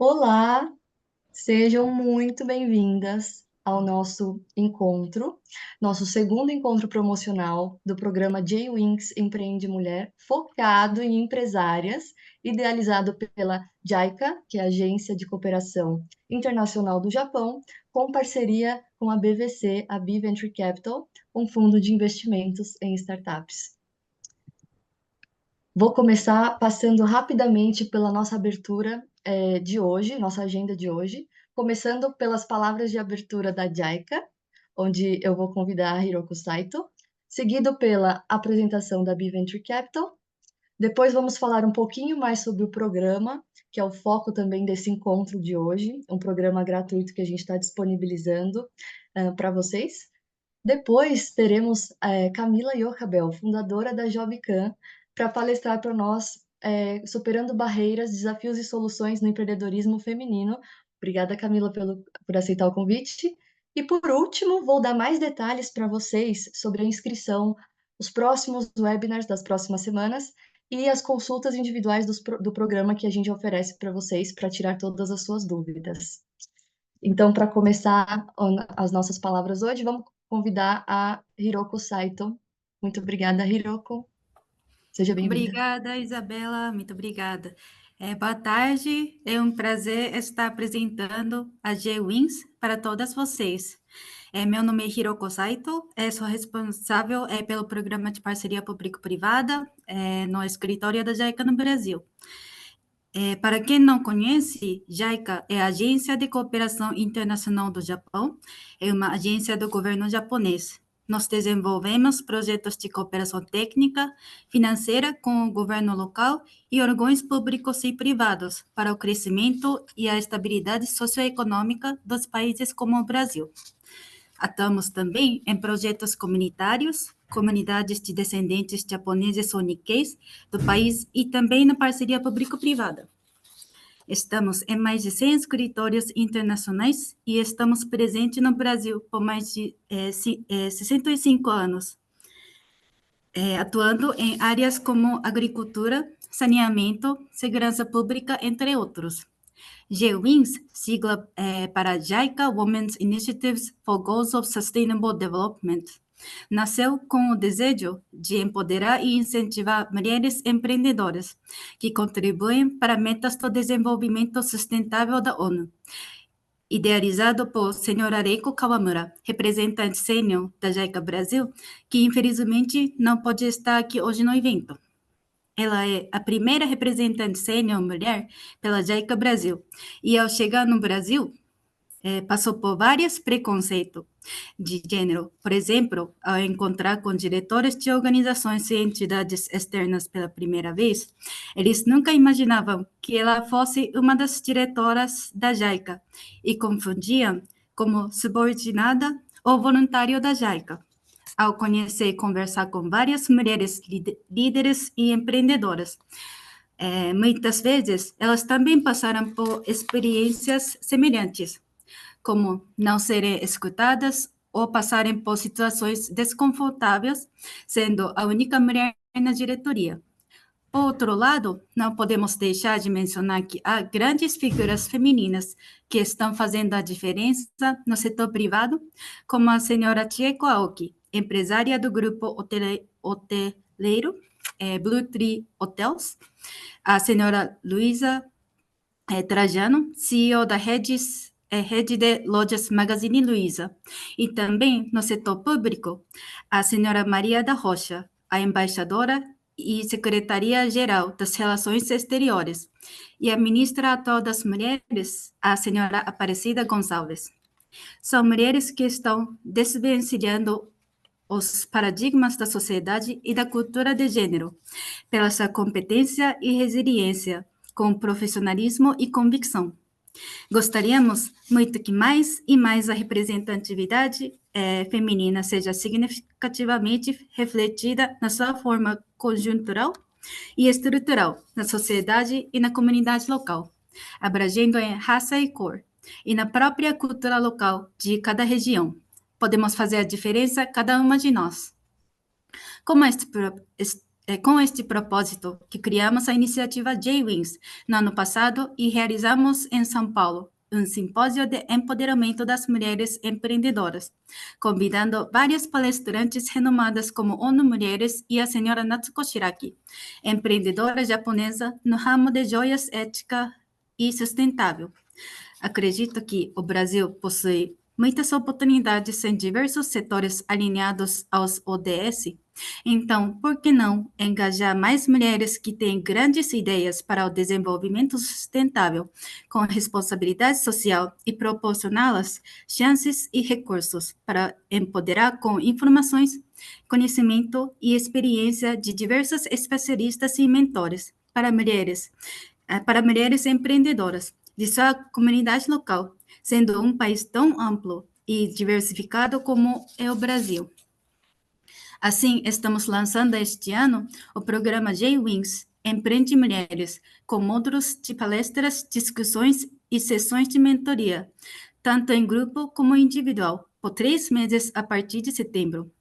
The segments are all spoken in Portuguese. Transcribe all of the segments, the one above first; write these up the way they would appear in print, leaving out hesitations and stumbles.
Olá, sejam muito bem-vindas ao nosso segundo encontro promocional do programa J-Wings Empreende Mulher, focado em empresárias, idealizado pela JICA, que é a Agência de Cooperação Internacional do Japão, com parceria com a BVC, a B Venture Capital, um fundo de investimentos em startups. Vou começar passando rapidamente pela nossa abertura de hoje, nossa agenda de hoje, começando pelas palavras de abertura da JICA, onde eu vou convidar a Hiroko Saito, seguido pela apresentação da B Venture Capital. Depois vamos falar um pouquinho mais sobre o programa, que é o foco também desse encontro de hoje, um programa gratuito que a gente está disponibilizando para vocês. Depois teremos Camila Iocabel, fundadora da Jobcan, para palestrar para nós superando barreiras, desafios e soluções no empreendedorismo feminino. Obrigada, Camila, por aceitar o convite. E por último, vou dar mais detalhes para vocês sobre a inscrição, os próximos webinars das próximas semanas e as consultas individuais do programa que a gente oferece para vocês para tirar todas as suas dúvidas. Então, para começar as nossas palavras hoje, vamos convidar a Hiroko Saito. Muito obrigada, Hiroko. Seja bem-vinda. Obrigada, Isabela, muito obrigada. Boa tarde, é um prazer estar apresentando a G-Wings para todas vocês. Meu nome é Hiroko Saito, sou responsável pelo programa de parceria público-privada no escritório da JICA no Brasil. Para quem não conhece, JICA é a Agência de Cooperação Internacional do Japão, é uma agência do governo japonês. Nós desenvolvemos projetos de cooperação técnica, financeira com o governo local e órgãos públicos e privados para o crescimento e a estabilidade socioeconômica dos países como o Brasil. Atuamos também em projetos comunitários, comunidades de descendentes japoneses ou niqueis do país e também na parceria público-privada. Estamos em mais de 100 escritórios internacionais e estamos presentes no Brasil por mais de 65 anos, atuando em áreas como agricultura, saneamento, segurança pública, entre outros. G-Wings, sigla para JICA Women's Initiatives for Goals of Sustainable Development, nasceu com o desejo de empoderar e incentivar mulheres empreendedoras que contribuem para metas do desenvolvimento sustentável da ONU. Idealizado por Sra. Reiko Kawamura, representante sênior da JICA Brasil, que infelizmente não pode estar aqui hoje no evento. Ela é a primeira representante sênior mulher pela JICA Brasil. E ao chegar no Brasil, passou por vários preconceitos de gênero. Por exemplo, ao encontrar com diretores de organizações e entidades externas pela primeira vez, eles nunca imaginavam que ela fosse uma das diretoras da JICA e confundiam como subordinada ou voluntário da JICA. Ao conhecer e conversar com várias mulheres líderes e empreendedoras, muitas vezes elas também passaram por experiências semelhantes, como não serem escutadas ou passarem por situações desconfortáveis, sendo a única mulher na diretoria. Por outro lado, não podemos deixar de mencionar que há grandes figuras femininas que estão fazendo a diferença no setor privado, como a senhora Chieko Aoki, empresária do grupo hoteleiro Blue Tree Hotels, a senhora Luísa Trajano, CEO da rede de lojas Magazine Luiza, e também no setor público, a senhora Maria da Rocha, a embaixadora e secretaria-geral das Relações Exteriores, e a ministra atual das Mulheres, a senhora Aparecida Gonçalves. São mulheres que estão desvencilhando os paradigmas da sociedade e da cultura de gênero, pela sua competência e resiliência, com profissionalismo e convicção. Gostaríamos muito que mais e mais a representatividade feminina seja significativamente refletida na sua forma conjuntural e estrutural na sociedade e na comunidade local, abrangendo em raça e cor, e na própria cultura local de cada região. Podemos fazer a diferença cada uma de nós. Como É com este propósito que criamos a iniciativa J-Wings no ano passado e realizamos em São Paulo um simpósio de empoderamento das mulheres empreendedoras, convidando várias palestrantes renomadas como ONU Mulheres e a senhora Natsuko Shiraki, empreendedora japonesa no ramo de joias ética e sustentável. Acredito que o Brasil possui muitas oportunidades em diversos setores alinhados aos ODS. Então, por que não engajar mais mulheres que têm grandes ideias para o desenvolvimento sustentável, com responsabilidade social e proporcioná-las chances e recursos para empoderar com informações, conhecimento e experiência de diversos especialistas e mentores para mulheres empreendedoras de sua comunidade local, sendo um país tão amplo e diversificado como é o Brasil. Assim, estamos lançando este ano o programa J-Wings Empreende Mulheres, com módulos de palestras, discussões e sessões de mentoria, tanto em grupo como individual, por 3 meses a partir de setembro.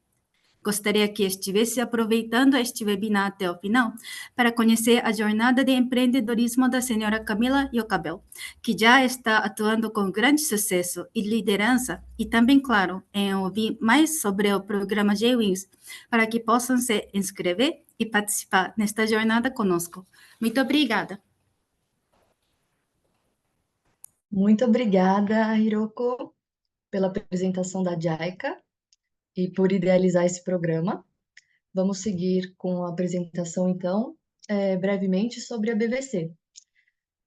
Gostaria que estivesse aproveitando este webinar até o final para conhecer a jornada de empreendedorismo da senhora Camila Jocabel, que já está atuando com grande sucesso e liderança, e também, claro, em ouvir mais sobre o programa J-Wings, para que possam se inscrever e participar nesta jornada conosco. Muito obrigada. Muito obrigada, Hiroko, pela apresentação da JICA e por idealizar esse programa. Vamos seguir com a apresentação, então, brevemente sobre a BVC.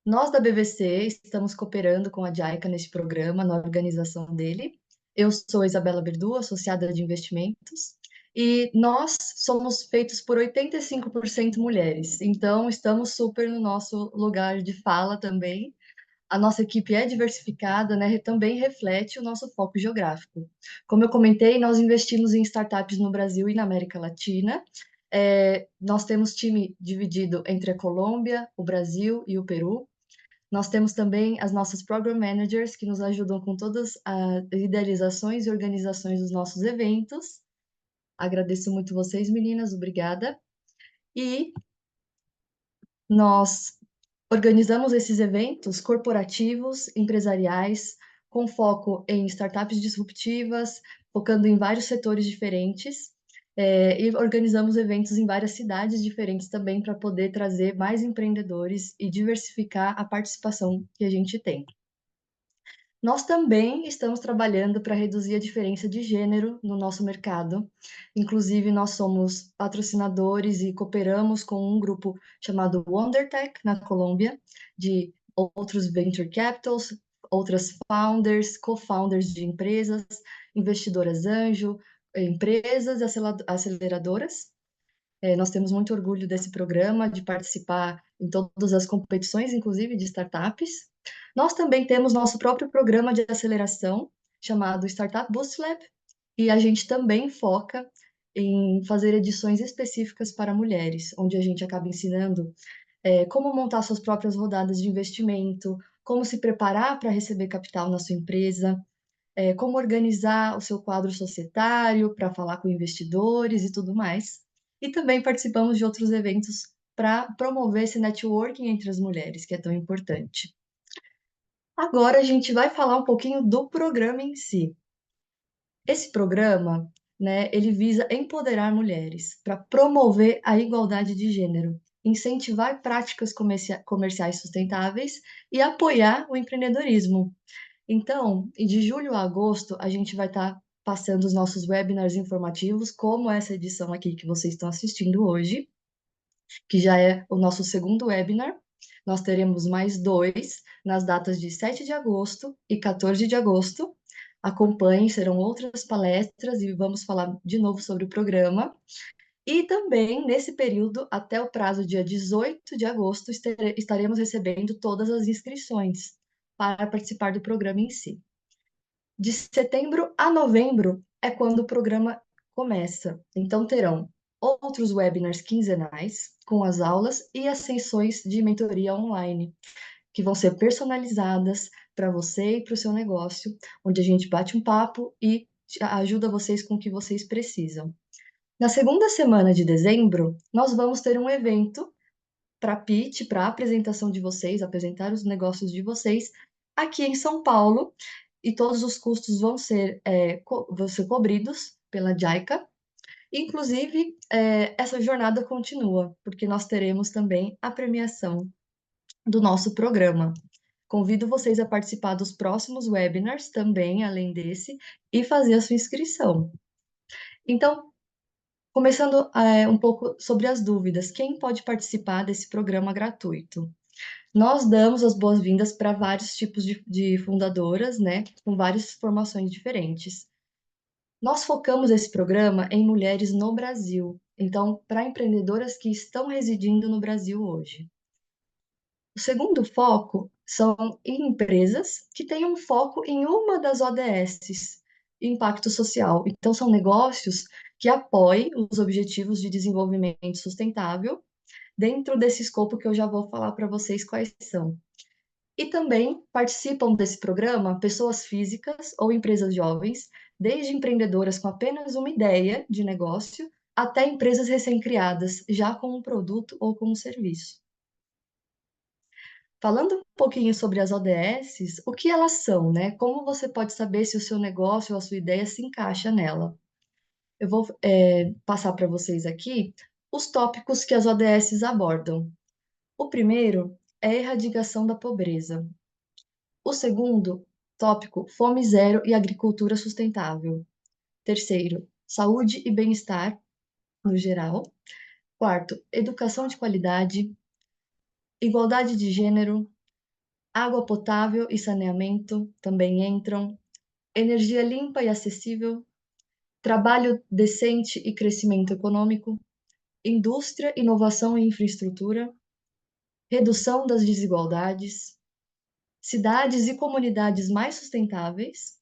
Nós da BVC estamos cooperando com a JICA neste programa, na organização dele. Eu sou Isabela Berdu, associada de investimentos, e nós somos feitos por 85% mulheres, então estamos super no nosso lugar de fala também. A nossa equipe é diversificada, né? Também reflete o nosso foco geográfico. Como eu comentei, nós investimos em startups no Brasil e na América Latina. Nós temos time dividido entre a Colômbia, o Brasil e o Peru. Nós temos também as nossas Program Managers, que nos ajudam com todas as idealizações e organizações dos nossos eventos. Agradeço muito vocês, meninas, obrigada. E nós organizamos esses eventos corporativos, empresariais, com foco em startups disruptivas, focando em vários setores diferentes, e organizamos eventos em várias cidades diferentes também para poder trazer mais empreendedores e diversificar a participação que a gente tem. Nós também estamos trabalhando para reduzir a diferença de gênero no nosso mercado. Inclusive, nós somos patrocinadores e cooperamos com um grupo chamado WonderTech, na Colômbia, de outros venture capitals, outras founders, co-founders de empresas, investidoras anjo, empresas aceleradoras. Nós temos muito orgulho desse programa, de participar em todas as competições, inclusive de startups. Nós também temos nosso próprio programa de aceleração, chamado Startup Boost Lab, e a gente também foca em fazer edições específicas para mulheres, onde a gente acaba ensinando como montar suas próprias rodadas de investimento, como se preparar para receber capital na sua empresa, como organizar o seu quadro societário para falar com investidores e tudo mais. E também participamos de outros eventos para promover esse networking entre as mulheres, que é tão importante. Agora a gente vai falar um pouquinho do programa em si. Esse programa, né, ele visa empoderar mulheres para promover a igualdade de gênero, incentivar práticas comerciais sustentáveis e apoiar o empreendedorismo. Então, de julho a agosto, a gente vai estar passando os nossos webinars informativos, como essa edição aqui que vocês estão assistindo hoje, que já é o nosso segundo webinar. Nós teremos mais 2 nas datas de 7 de agosto e 14 de agosto. Acompanhem, serão outras palestras e vamos falar de novo sobre o programa. E também, nesse período, até o prazo dia 18 de agosto, estaremos recebendo todas as inscrições para participar do programa em si. De setembro a novembro é quando o programa começa. Então, terão outros webinars quinzenais, com as aulas e as sessões de mentoria online, que vão ser personalizadas para você e para o seu negócio, onde a gente bate um papo e ajuda vocês com o que vocês precisam. Na segunda semana de dezembro, nós vamos ter um evento para pitch, para apresentação de vocês, apresentar os negócios de vocês aqui em São Paulo, e todos os custos vão ser cobridos pela JICA. Inclusive, essa jornada continua, porque nós teremos também a premiação do nosso programa. Convido vocês a participar dos próximos webinars também, além desse, e fazer a sua inscrição. Então, começando um pouco sobre as dúvidas, quem pode participar desse programa gratuito? Nós damos as boas-vindas para vários tipos de fundadoras, né, com várias formações diferentes. Nós focamos esse programa em mulheres no Brasil, então, para empreendedoras que estão residindo no Brasil hoje. O segundo foco são em empresas que têm um foco em uma das ODSs, impacto social. Então, são negócios que apoiem os objetivos de desenvolvimento sustentável dentro desse escopo que eu já vou falar para vocês quais são. E também participam desse programa pessoas físicas ou empresas jovens, desde empreendedoras com apenas uma ideia de negócio até empresas recém-criadas, já com um produto ou com um serviço. Falando um pouquinho sobre as ODSs, o que elas são, né? Como você pode saber se o seu negócio ou a sua ideia se encaixa nela? Eu vou passar para vocês aqui os tópicos que as ODSs abordam. O primeiro é a erradicação da pobreza. O segundo tópico, fome zero e agricultura sustentável. Terceiro, saúde e bem-estar no geral. Quarto, educação de qualidade, igualdade de gênero, água potável e saneamento também entram, energia limpa e acessível, trabalho decente e crescimento econômico, indústria, inovação e infraestrutura, redução das desigualdades, cidades e comunidades mais sustentáveis,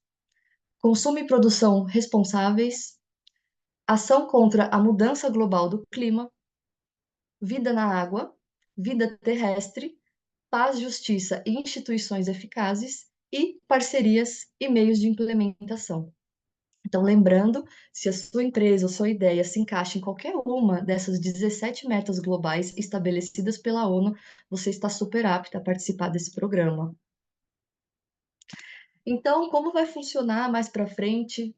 consumo e produção responsáveis, ação contra a mudança global do clima, vida na água, vida terrestre, paz, justiça e instituições eficazes e parcerias e meios de implementação. Então, lembrando, se a sua empresa ou sua ideia se encaixa em qualquer uma dessas 17 metas globais estabelecidas pela ONU, você está super apta a participar desse programa. Então, como vai funcionar mais para frente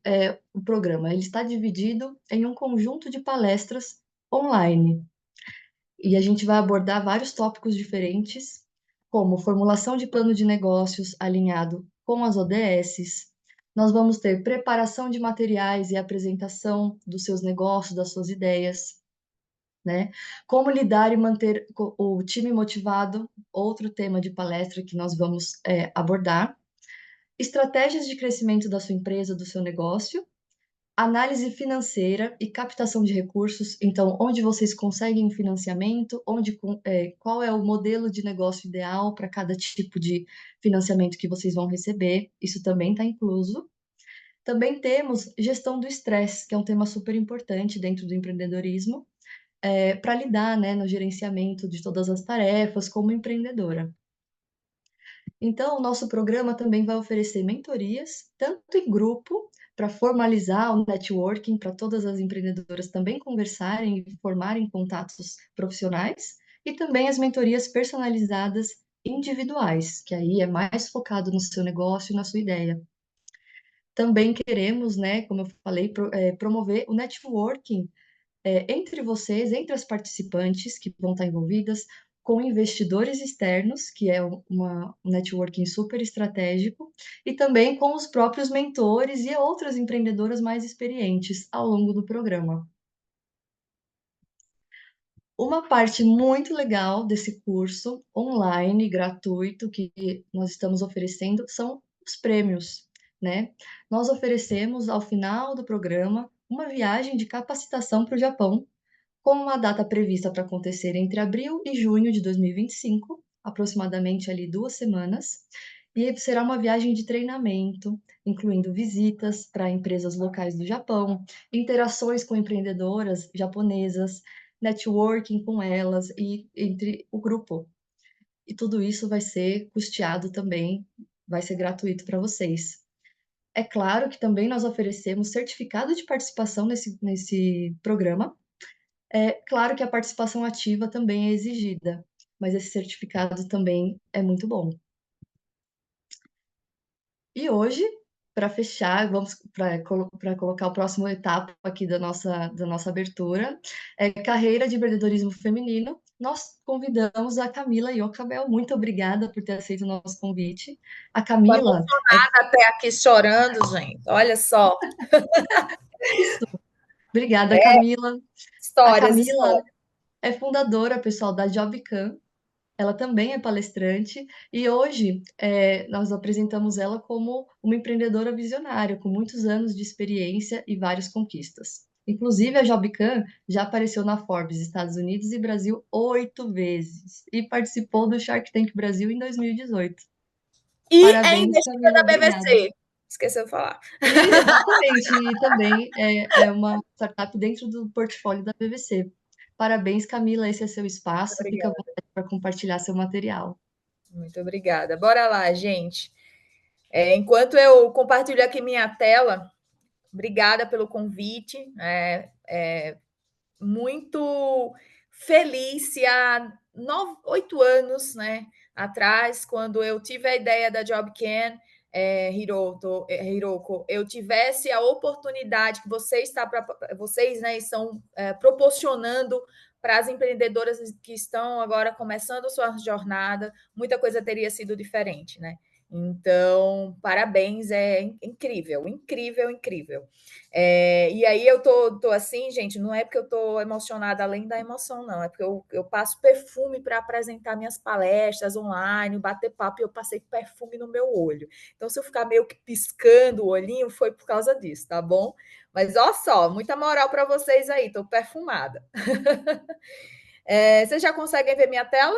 o programa? Ele está dividido em um conjunto de palestras online. E a gente vai abordar vários tópicos diferentes, como formulação de plano de negócios alinhado com as ODSs. Nós vamos ter preparação de materiais e apresentação dos seus negócios, das suas ideias, né? Como lidar e manter o time motivado, outro tema de palestra que nós vamos abordar. Estratégias de crescimento da sua empresa, do seu negócio, análise financeira e captação de recursos. Então, onde vocês conseguem financiamento, qual é o modelo de negócio ideal para cada tipo de financiamento que vocês vão receber, isso também está incluso. Também temos gestão do estresse, que é um tema super importante dentro do empreendedorismo, para lidar, né, no gerenciamento de todas as tarefas como empreendedora. Então, o nosso programa também vai oferecer mentorias, tanto em grupo, para formalizar o networking, para todas as empreendedoras também conversarem e formarem contatos profissionais, e também as mentorias personalizadas individuais, que aí é mais focado no seu negócio e na sua ideia. Também queremos, né, como eu falei, promover o networking entre vocês, entre as participantes que vão estar envolvidas, com investidores externos, que é um networking super estratégico, e também com os próprios mentores e outras empreendedoras mais experientes ao longo do programa. Uma parte muito legal desse curso online, gratuito, que nós estamos oferecendo, são os prêmios, né? Nós oferecemos, ao final do programa, uma viagem de capacitação para o Japão, com uma data prevista para acontecer entre abril e junho de 2025, aproximadamente ali 2 semanas, e será uma viagem de treinamento, incluindo visitas para empresas locais do Japão, interações com empreendedoras japonesas, networking com elas e entre o grupo. E tudo isso vai ser custeado também, vai ser gratuito para vocês. É claro que também nós oferecemos certificado de participação nesse programa. É claro que a participação ativa também é exigida, mas esse certificado também é muito bom. E hoje, para fechar, vamos para colocar o próximo etapa aqui da nossa abertura, é carreira de empreendedorismo feminino. Nós convidamos a Camila Iocabel. Muito obrigada por ter aceito o nosso convite. A Tô Camila emocionada até aqui chorando, gente. Olha só. isso. Obrigada, Camila. A Histórias, Camila histórias. é fundadora, pessoal, da Jobcam. Ela também é palestrante e hoje nós apresentamos ela como uma empreendedora visionária, com muitos anos de experiência e várias conquistas. Inclusive, a Jobcam já apareceu na Forbes Estados Unidos e Brasil 8 vezes e participou do Shark Tank Brasil em 2018. E é Parabéns, investida Camila, da obrigada. BBC. Esqueceu de falar. E, exatamente, e também é uma startup dentro do portfólio da BBC. Parabéns, Camila, esse é seu espaço, fica à Obrigada. vontade para compartilhar seu material. Muito obrigada. Bora lá, gente. Enquanto eu compartilho aqui minha tela, obrigada pelo convite. Muito feliz se há 8 anos, né, atrás, quando eu tive a ideia da JobCan, Hiroko, eu tivesse a oportunidade que vocês, né, estão proporcionando para as empreendedoras que estão agora começando a sua jornada, muita coisa teria sido diferente, né? Então, parabéns, é incrível, incrível, incrível. E aí eu tô assim, gente, não é porque eu tô emocionada além da emoção, não, é porque eu passo perfume para apresentar minhas palestras online, bater papo, e eu passei perfume no meu olho. Então, se eu ficar meio que piscando o olhinho, foi por causa disso, tá bom? Mas olha só, muita moral para vocês aí, tô perfumada. Vocês já conseguem ver minha tela?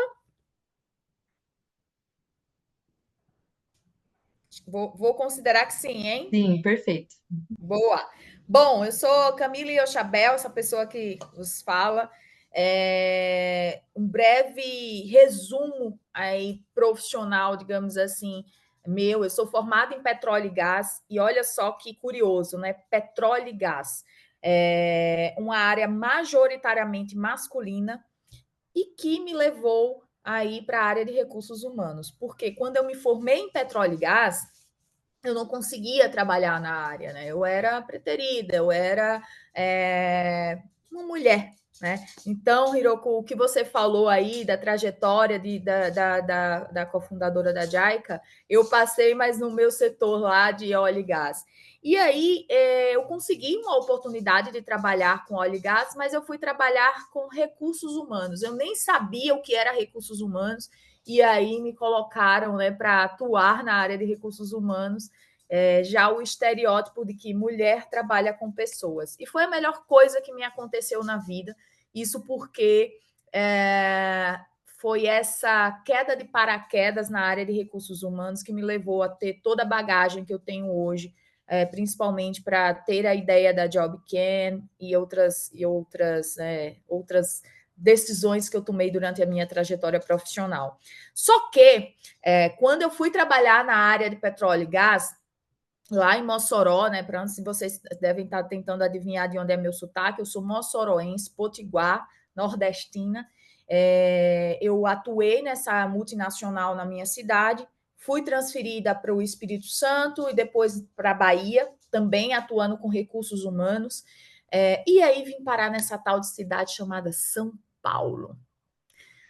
Vou considerar que sim, hein? Sim, perfeito. Boa. Bom, eu sou Camila Iochabel, essa pessoa que vos fala. Um breve resumo aí profissional, digamos assim, meu. Eu sou formada em petróleo e gás, e olha só que curioso, né? Petróleo e gás. Uma área majoritariamente masculina e que me levou aí para a área de recursos humanos. Porque quando eu me formei em petróleo e gás, eu não conseguia trabalhar na área, né? Eu era preterida, eu era uma mulher, né? Então, Hiroko, o que você falou aí da trajetória da cofundadora da JICA, eu passei, mas no meu setor lá de óleo e gás. E aí eu consegui uma oportunidade de trabalhar com óleo e gás, mas eu fui trabalhar com recursos humanos. Eu nem sabia o que era recursos humanos, e aí me colocaram, né, para atuar na área de recursos humanos, já o estereótipo de que mulher trabalha com pessoas. E foi a melhor coisa que me aconteceu na vida, isso porque foi essa queda de paraquedas na área de recursos humanos que me levou a ter toda a bagagem que eu tenho hoje, principalmente para ter a ideia da JobCan e outras decisões que eu tomei durante a minha trajetória profissional. Só que, quando eu fui trabalhar na área de petróleo e gás, lá em Mossoró, né? Para se vocês devem estar tentando adivinhar de onde é meu sotaque, eu sou mossoroense, potiguar, nordestina. Eu atuei nessa multinacional na minha cidade, fui transferida para o Espírito Santo e depois para a Bahia, também atuando com recursos humanos. E aí vim parar nessa tal de cidade chamada São Paulo.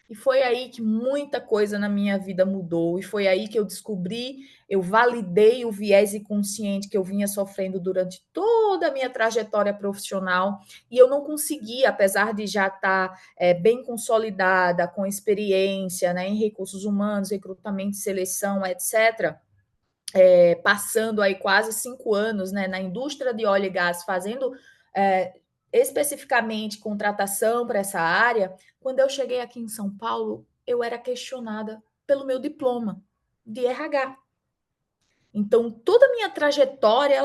E foi aí que muita coisa na minha vida mudou. E foi aí que eu descobri, eu validei o viés inconsciente que eu vinha sofrendo durante toda a minha trajetória profissional. E eu não conseguia, apesar de já estar bem consolidada, com experiência, né, em recursos humanos, recrutamento e seleção, etc., passando aí quase 5 anos, né, na indústria de óleo e gás, fazendo especificamente contratação para essa área. Quando eu cheguei aqui em São Paulo, eu era questionada pelo meu diploma de RH. Então, toda a minha trajetória,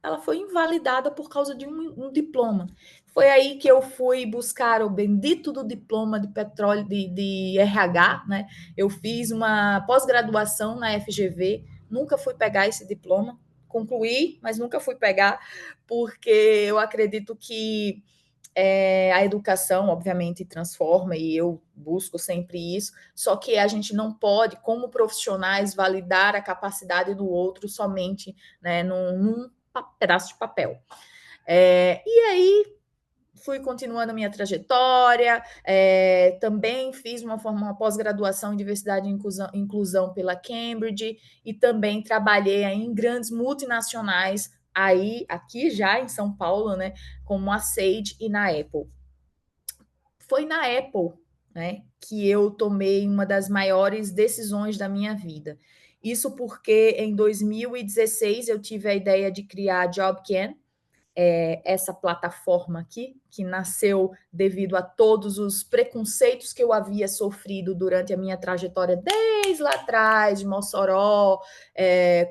ela foi invalidada por causa de um diploma. Foi aí que eu fui buscar o bendito do diploma de petróleo, de RH, né? Eu fiz uma pós-graduação na FGV, nunca fui pegar esse diploma, concluí, mas nunca fui pegar, porque eu acredito que a educação, obviamente, transforma, e eu busco sempre isso, só que a gente não pode, como profissionais, validar a capacidade do outro somente, né, num pedaço de papel. E aí, fui continuando a minha trajetória, também fiz uma pós-graduação em diversidade e inclusão pela Cambridge, e também trabalhei em grandes multinacionais, aqui já em São Paulo, né, como a Sage e na Apple. Foi na Apple, né, que eu tomei uma das maiores decisões da minha vida. Isso porque em 2016 eu tive a ideia de criar a JobCan, essa plataforma aqui, que nasceu devido a todos os preconceitos que eu havia sofrido durante a minha trajetória desde lá atrás, de Mossoró,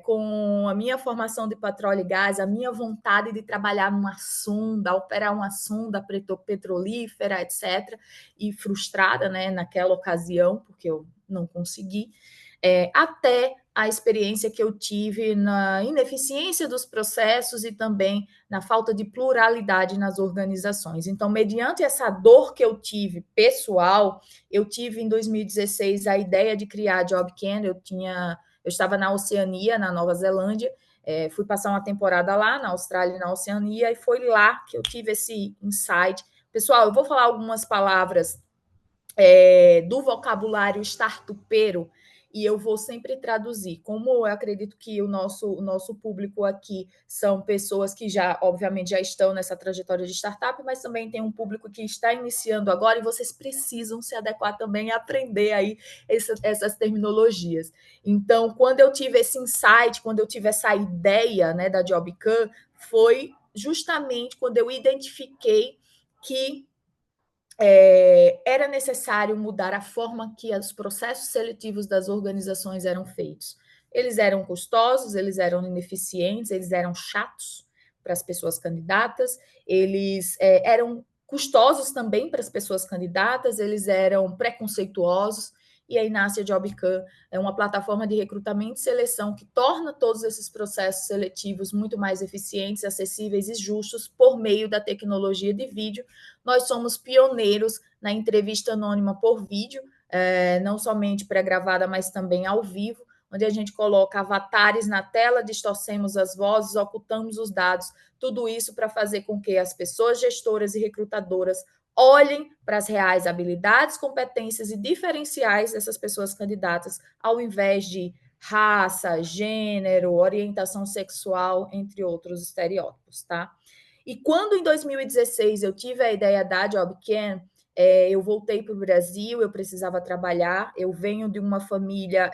com a minha formação de petróleo e gás, a minha vontade de trabalhar numa sonda, operar uma sonda petrolífera, etc., e frustrada, né, naquela ocasião, porque eu não consegui, até a experiência que eu tive na ineficiência dos processos e também na falta de pluralidade nas organizações. Então, mediante essa dor que eu tive pessoal, eu tive em 2016 a ideia de criar a JobCan. Eu estava na Oceania, na Nova Zelândia, fui passar uma temporada lá na Austrália e na Oceania, e foi lá que eu tive esse insight. Pessoal, eu vou falar algumas palavras do vocabulário startupeiro, e eu vou sempre traduzir. Como eu acredito que o nosso público aqui são pessoas que já, obviamente, já estão nessa trajetória de startup, mas também tem um público que está iniciando agora, e vocês precisam se adequar também e aprender aí essas terminologias. Então, quando eu tive esse insight, quando eu tive essa ideia, né, da JobCan, foi justamente quando eu identifiquei que era necessário mudar a forma que os processos seletivos das organizações eram feitos. Eles eram custosos, eles eram ineficientes, eles eram chatos para as pessoas candidatas, eles eram custosos também para as pessoas candidatas, eles eram preconceituosos. E aí nasce a JobCan, é uma plataforma de recrutamento e seleção que torna todos esses processos seletivos muito mais eficientes, acessíveis e justos por meio da tecnologia de vídeo. Nós somos pioneiros na entrevista anônima por vídeo, não somente pré-gravada, mas também ao vivo, onde a gente coloca avatares na tela, distorcemos as vozes, ocultamos os dados, tudo isso para fazer com que as pessoas gestoras e recrutadoras olhem para as reais habilidades, competências e diferenciais dessas pessoas candidatas, ao invés de raça, gênero, orientação sexual, entre outros estereótipos, tá? E quando em 2016 eu tive a ideia da JobCan, eu voltei para o Brasil, eu precisava trabalhar, eu venho de uma família,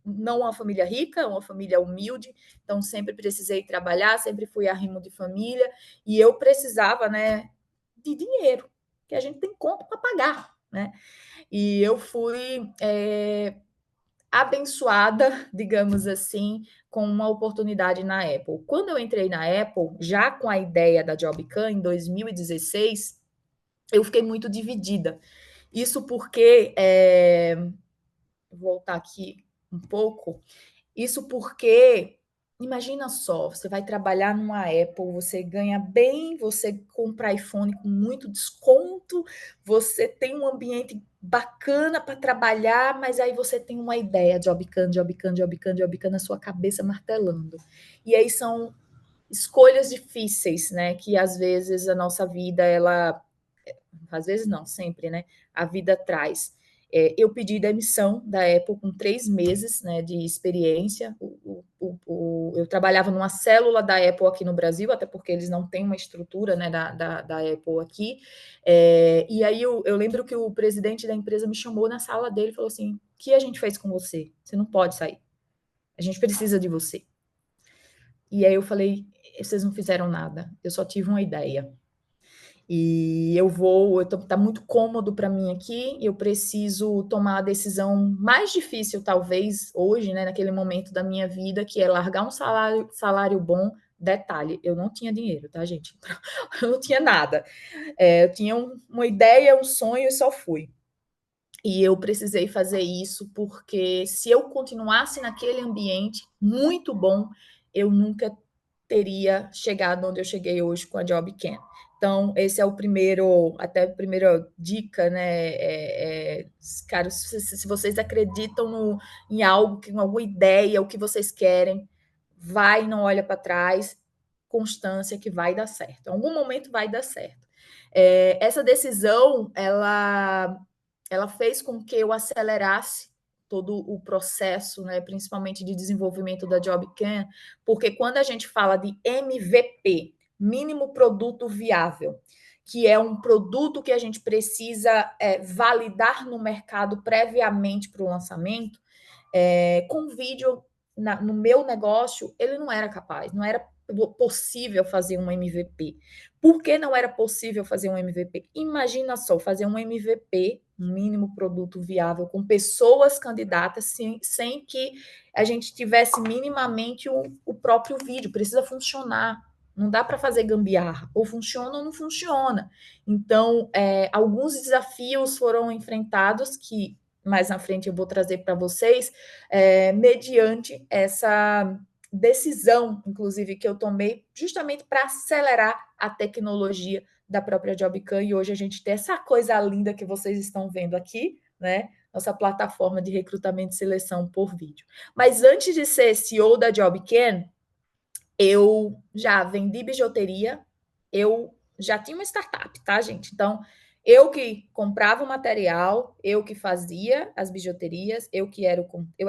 não uma família rica, uma família humilde, então sempre precisei trabalhar, sempre fui arrimo de família, e eu precisava, né, de dinheiro, que a gente tem conta para pagar, né? E eu fui abençoada, digamos assim, com uma oportunidade na Apple. Quando eu entrei na Apple, já com a ideia da JobCan, em 2016, eu fiquei muito dividida. Isso porque, vou voltar aqui um pouco, isso porque, imagina só, você vai trabalhar numa Apple, você ganha bem, você compra iPhone com muito desconto, você tem um ambiente bacana para trabalhar, mas aí você tem uma ideia, JobCan, JobCan, JobCan, JobCan na sua cabeça martelando. E aí são escolhas difíceis, né? Que às vezes a nossa vida, às vezes não, sempre, né? A vida traz. Eu pedi demissão da Apple com 3 meses, né, de experiência. Eu trabalhava numa célula da Apple aqui no Brasil, até porque eles não têm uma estrutura, né, da Apple aqui. E aí eu lembro que o presidente da empresa me chamou na sala dele e falou assim: o que a gente fez com você? Você não pode sair. A gente precisa de você. E aí eu falei: vocês não fizeram nada, eu só tive uma ideia. E tá muito cômodo para mim aqui, eu preciso tomar a decisão mais difícil, talvez, hoje, né, naquele momento da minha vida, que é largar um salário bom. Detalhe, eu não tinha dinheiro, tá, gente? Eu não tinha nada. Eu tinha uma ideia, um sonho e só fui. E eu precisei fazer isso porque se eu continuasse naquele ambiente muito bom, eu nunca teria chegado onde eu cheguei hoje com a JobCam. Então, esse é o primeiro, até a primeira dica, né? Cara, se vocês acreditam em algo, em alguma ideia, o que vocês querem, vai, não olha para trás, constância que vai dar certo. Em algum momento vai dar certo. Essa decisão, ela fez com que eu acelerasse todo o processo, né, principalmente de desenvolvimento da JobCam, porque quando a gente fala de MVP, mínimo produto viável, que é um produto que a gente precisa validar no mercado previamente para o lançamento, com vídeo no meu negócio, ele não era capaz, não era possível fazer um MVP. Por que não era possível fazer um MVP? Imagina só, fazer um MVP, um mínimo produto viável, com pessoas candidatas, sem que a gente tivesse minimamente o próprio vídeo. Precisa funcionar. Não dá para fazer gambiarra. Ou funciona ou não funciona. Então, alguns desafios foram enfrentados que mais na frente eu vou trazer para vocês, mediante essa decisão, inclusive, que eu tomei justamente para acelerar a tecnologia da própria JobCam, e hoje a gente tem essa coisa linda que vocês estão vendo aqui, né? Nossa plataforma de recrutamento e seleção por vídeo. Mas antes de ser CEO da JobCam, eu já vendi bijuteria, eu já tinha uma startup, tá, gente? Então, eu que comprava o material, eu que fazia as bijuterias, eu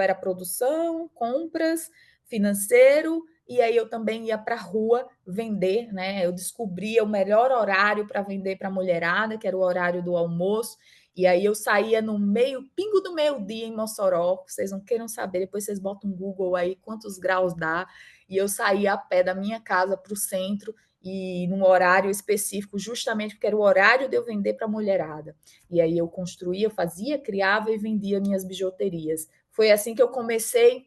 era produção, compras, financeiro, e aí eu também ia para a rua vender, né? Eu descobria o melhor horário para vender para a mulherada, que era o horário do almoço, e aí eu saía no pingo do meio-dia em Mossoró, vocês não queiram saber, depois vocês botam um Google aí quantos graus dá, e eu saía a pé da minha casa para o centro, e num horário específico, justamente porque era o horário de eu vender para a mulherada. E aí eu construía, fazia, criava e vendia minhas bijuterias. Foi assim que eu comecei,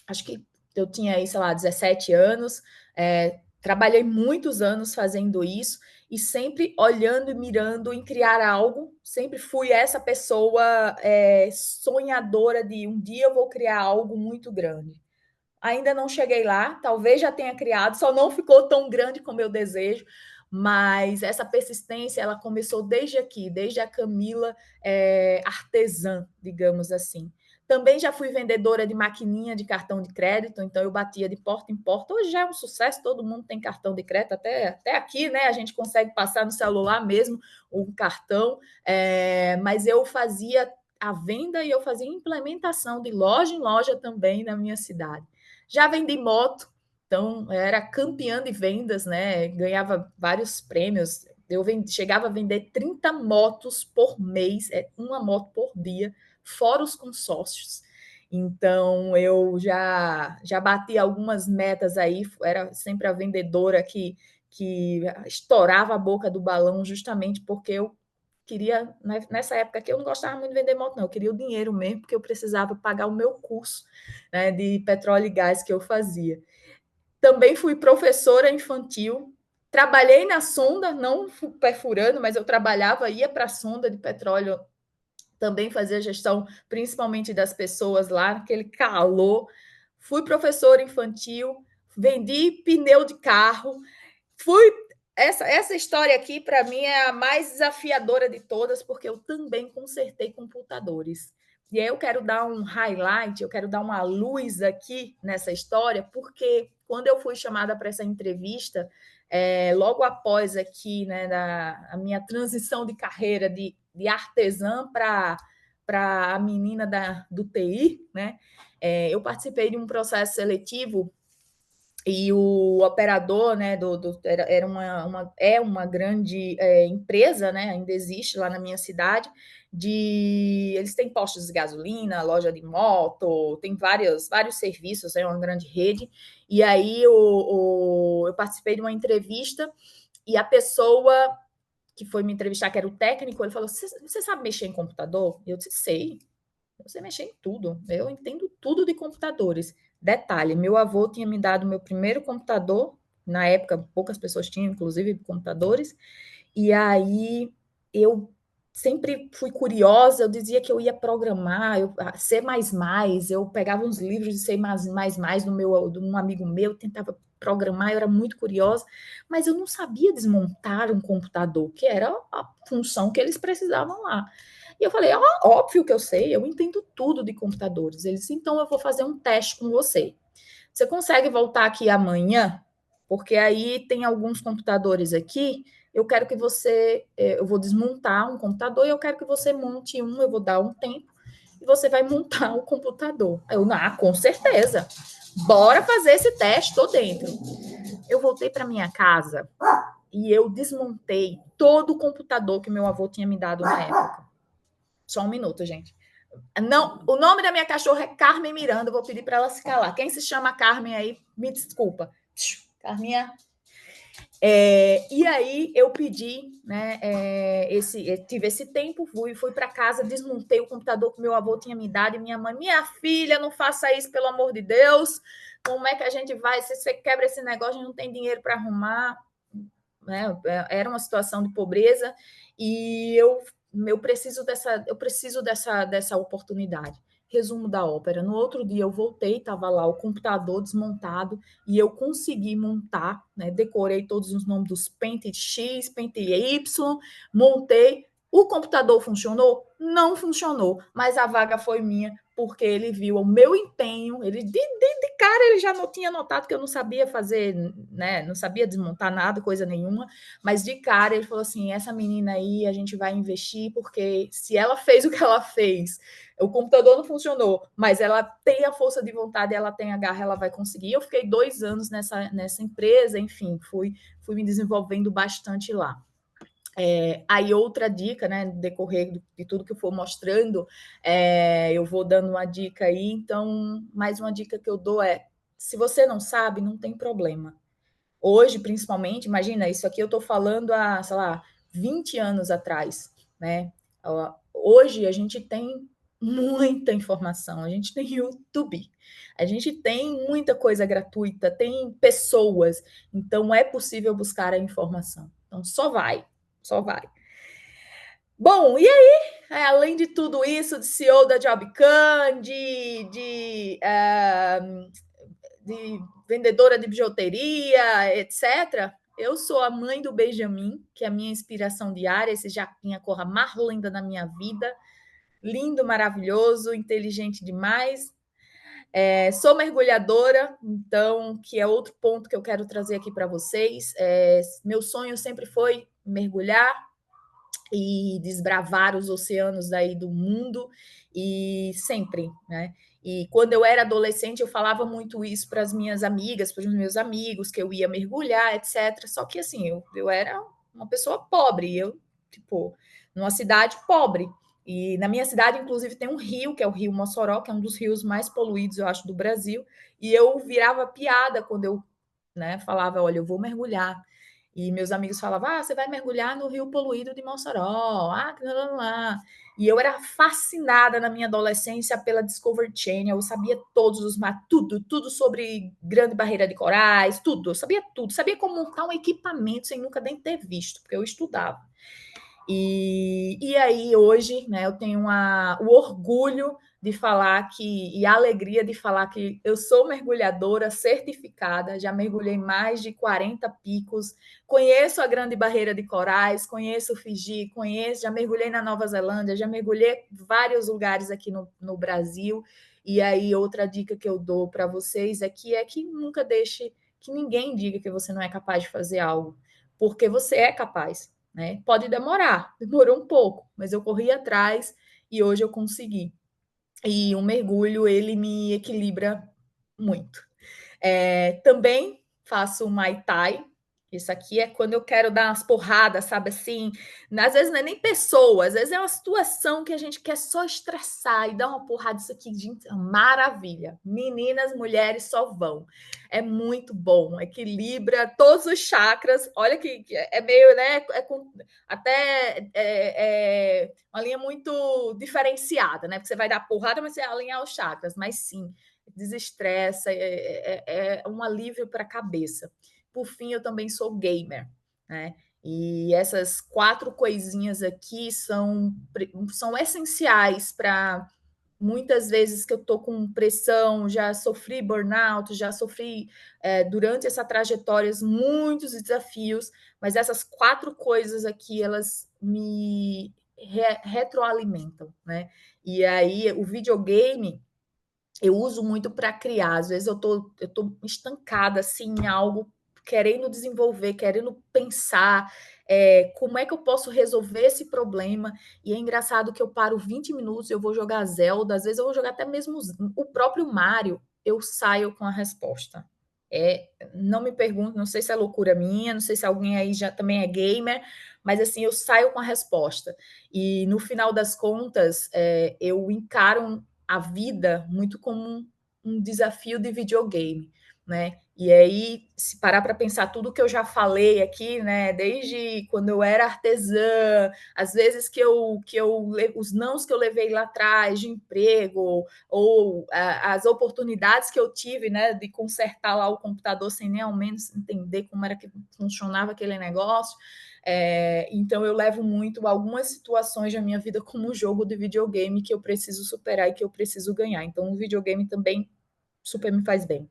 acho que eu tinha aí, sei lá, 17 anos, trabalhei muitos anos fazendo isso, e sempre olhando e mirando em criar algo, sempre fui essa pessoa sonhadora de um dia eu vou criar algo muito grande. Ainda não cheguei lá, talvez já tenha criado, só não ficou tão grande como eu desejo, mas essa persistência, ela começou desde aqui, desde a Camila artesã, digamos assim. Também já fui vendedora de maquininha de cartão de crédito, então eu batia de porta em porta. Hoje já é um sucesso, todo mundo tem cartão de crédito, até aqui, né? A gente consegue passar no celular mesmo o cartão, mas eu fazia a venda e eu fazia implementação de loja em loja também na minha cidade. Já vendi moto, então era campeã de vendas, né? Ganhava vários prêmios. Eu chegava a vender 30 motos por mês, uma moto por dia, fora os consórcios. Então eu já bati algumas metas aí, era sempre a vendedora que estourava a boca do balão, justamente porque eu queria, nessa época aqui, eu não gostava muito de vender moto, não, eu queria o dinheiro mesmo, porque eu precisava pagar o meu curso, né, de petróleo e gás que eu fazia. Também fui professora infantil, trabalhei na sonda, não perfurando, mas eu trabalhava, ia para a sonda de petróleo, também fazia gestão, principalmente das pessoas lá, aquele calor. Fui professora infantil, vendi pneu de carro, essa história aqui, para mim, é a mais desafiadora de todas, porque eu também consertei computadores. E aí eu quero dar um highlight, eu quero dar uma luz aqui nessa história, porque quando eu fui chamada para essa entrevista, logo após aqui, né, a minha transição de carreira de artesã para a menina do TI, né, eu participei de um processo seletivo e o operador, né, era uma grande empresa, né, ainda existe lá na minha cidade, eles têm postos de gasolina, loja de moto, tem vários serviços, é uma grande rede, e aí eu participei de uma entrevista, e a pessoa que foi me entrevistar, que era o técnico, ele falou, você sabe mexer em computador? Eu disse, sei, eu sei mexer em tudo, eu entendo tudo de computadores. Detalhe, meu avô tinha me dado meu primeiro computador, na época poucas pessoas tinham, inclusive, computadores, e aí eu sempre fui curiosa, eu dizia que eu ia programar, C++, eu pegava uns livros de C++ de um amigo meu, tentava programar, eu era muito curiosa, mas eu não sabia desmontar um computador, que era a função que eles precisavam lá. E eu falei, óbvio que eu sei, eu entendo tudo de computadores. Eles disse, então eu vou fazer um teste com você. Você consegue voltar aqui amanhã? Porque aí tem alguns computadores aqui, eu quero que você, eu vou desmontar um computador e eu quero que você monte um, eu vou dar um tempo, e você vai montar o computador. Eu, com certeza, bora fazer esse teste, estou dentro. Eu voltei para minha casa e eu desmontei todo o computador que meu avô tinha me dado na época. Só um minuto, gente. Não, o nome da minha cachorra é Carmen Miranda, eu vou pedir para ela se calar. Quem se chama Carmen aí, me desculpa. Carminha. E aí eu pedi, né? Tive esse tempo, fui para casa, desmontei o computador que meu avô tinha me dado, e minha mãe, minha filha, não faça isso, pelo amor de Deus. Como é que a gente vai? Se você quebra esse negócio, a gente não tem dinheiro para arrumar. Né? Era uma situação de pobreza, e eu preciso dessa oportunidade. Resumo da ópera. No outro dia eu voltei, estava lá o computador desmontado e eu consegui montar, né? Decorei todos os nomes dos pente X, pente Y, montei. O computador funcionou? Não funcionou, mas a vaga foi minha, porque ele viu o meu empenho, ele de cara ele já não tinha notado que eu não sabia fazer, né? Não sabia desmontar nada, coisa nenhuma, mas de cara ele falou assim: essa menina aí a gente vai investir, porque se ela fez o que ela fez, o computador não funcionou, mas ela tem a força de vontade, ela tem a garra, ela vai conseguir. Eu fiquei 2 anos nessa empresa, enfim, fui me desenvolvendo bastante lá. Aí outra dica, né, no decorrer de tudo que eu for mostrando, eu vou dando uma dica aí. Então, mais uma dica que eu dou é: se você não sabe, não tem problema. Hoje, principalmente, imagina, isso aqui eu estou falando há, sei lá, 20 anos atrás, né? Hoje a gente tem muita informação, a gente tem YouTube, a gente tem muita coisa gratuita, tem pessoas, então é possível buscar a informação. Então, só vai. Bom, e aí, além de tudo isso, de CEO da Jobcan, de vendedora de bijuteria, etc., eu sou a mãe do Benjamin, que é a minha inspiração diária, esse japinha cor mais linda da minha vida, lindo, maravilhoso, inteligente demais. Sou mergulhadora, então, que é outro ponto que eu quero trazer aqui para vocês. Meu sonho sempre foi mergulhar e desbravar os oceanos aí do mundo, e sempre, né? E quando eu era adolescente, eu falava muito isso para as minhas amigas, para os meus amigos, que eu ia mergulhar, etc. Só que, assim, eu era uma pessoa pobre, numa cidade pobre. E na minha cidade, inclusive, tem um rio, que é o Rio Mossoró, que é um dos rios mais poluídos, eu acho, do Brasil. E eu virava piada quando eu, né, falava, olha, eu vou mergulhar. E meus amigos falavam, você vai mergulhar no rio poluído de Mossoró, lá. E eu era fascinada na minha adolescência pela Discovery Channel, eu sabia todos os tudo sobre Grande Barreira de Corais, tudo, eu sabia tudo, sabia como montar um equipamento sem nunca nem ter visto, porque eu estudava. E aí, hoje, né, eu tenho o orgulho de falar e a alegria de falar que eu sou mergulhadora certificada, já mergulhei mais de 40 picos, conheço a Grande Barreira de Corais, conheço o Fiji, já mergulhei na Nova Zelândia, já mergulhei vários lugares aqui no Brasil. E aí, outra dica que eu dou para vocês é que nunca deixe que ninguém diga que você não é capaz de fazer algo, porque você é capaz. Né? Pode demorar, demorou um pouco, mas eu corri atrás e hoje eu consegui. E o mergulho, ele me equilibra muito. Também faço Muay Thai. Isso aqui é quando eu quero dar umas porradas, sabe assim? Às vezes não é nem pessoa, às vezes é uma situação que a gente quer só estressar e dar uma porrada. Isso aqui, gente, maravilha. Meninas, mulheres só vão. É muito bom, equilibra todos os chakras. Olha que é meio, né? Até uma linha muito diferenciada, né? Porque você vai dar porrada, mas você vai alinhar os chakras. Mas sim, desestressa, é um alívio para a cabeça. Por fim, eu também sou gamer, né? E essas 4 coisinhas aqui são essenciais para muitas vezes que eu estou com pressão, já sofri burnout, já sofri durante essa trajetória muitos desafios, mas essas 4 coisas aqui, elas me retroalimentam, né? E aí o videogame eu uso muito para criar. Às vezes eu tô estancada assim em algo, querendo desenvolver, querendo pensar como é que eu posso resolver esse problema. E é engraçado que eu paro 20 minutos, eu vou jogar Zelda, às vezes eu vou jogar até mesmo o próprio Mario, eu saio com a resposta. Não me pergunto, não sei se é loucura minha, não sei se alguém aí já também é gamer, mas assim, eu saio com a resposta. E no final das contas, eu encaro a vida muito como um desafio de videogame, né? E aí, se parar para pensar tudo que eu já falei aqui, né? Desde quando eu era artesã, às vezes os nãos que eu levei lá atrás de emprego, ou as oportunidades que eu tive, né, de consertar lá o computador sem nem ao menos entender como era que funcionava aquele negócio. Então eu levo muito algumas situações da minha vida como um jogo de videogame que eu preciso superar e que eu preciso ganhar. Então o videogame também super me faz bem.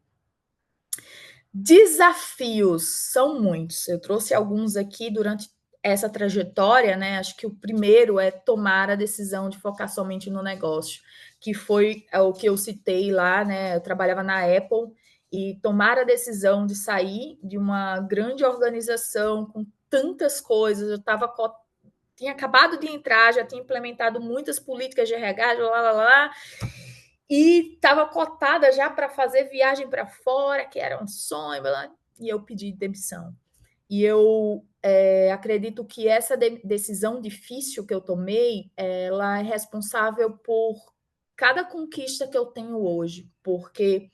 Desafios são muitos. Eu trouxe alguns aqui durante essa trajetória, né? Acho que o primeiro é tomar a decisão de focar somente no negócio, que foi o que eu citei lá, né? Eu trabalhava na Apple e tomar a decisão de sair de uma grande organização com tantas coisas, tinha acabado de entrar, já tinha implementado muitas políticas de RH, e estava cotada já para fazer viagem para fora, que era um sonho, e eu pedi demissão. E eu acredito que essa decisão difícil que eu tomei, ela é responsável por cada conquista que eu tenho hoje, porque